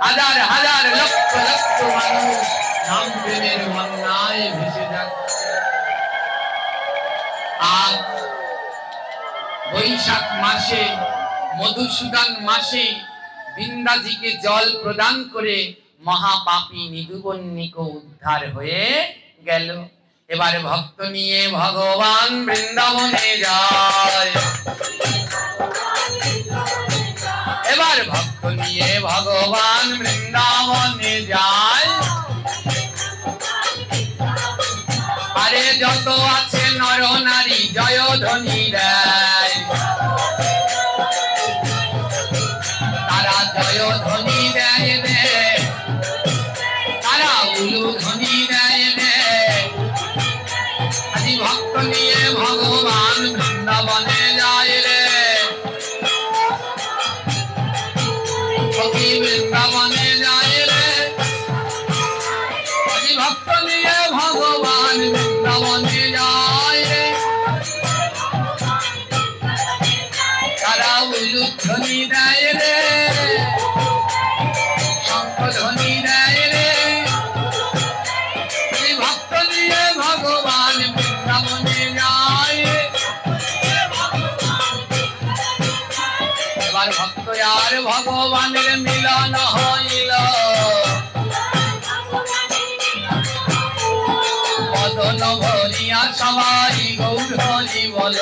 হাজার হাজার লক্ষ লক্ষ মানুষ নাম প্রেমের বন্যায় ভেসে যাচ্ছে। আজ বৈশাখ মাসে, মধুসূদন মাসে বৃন্দাজিকে জল প্রদান করে মহাপাপী নিদুবন্নিক উদ্ধার হয়ে গেল। এবারে ভক্ত নিয়ে ভগবান বৃন্দাবনে যায়, এবার ভক্ত নিয়ে ভগবান ধ্বনি দেয় রে, শঙ্খ ধ্বনি দেয় রে, ভক্ত নিয়ে ভগবান বৃন্দাবনে যায়। এবার ভক্ত আর ভগবানের মিলন হইল, বদন ভরিয়া সবাই গৌর হরি বল।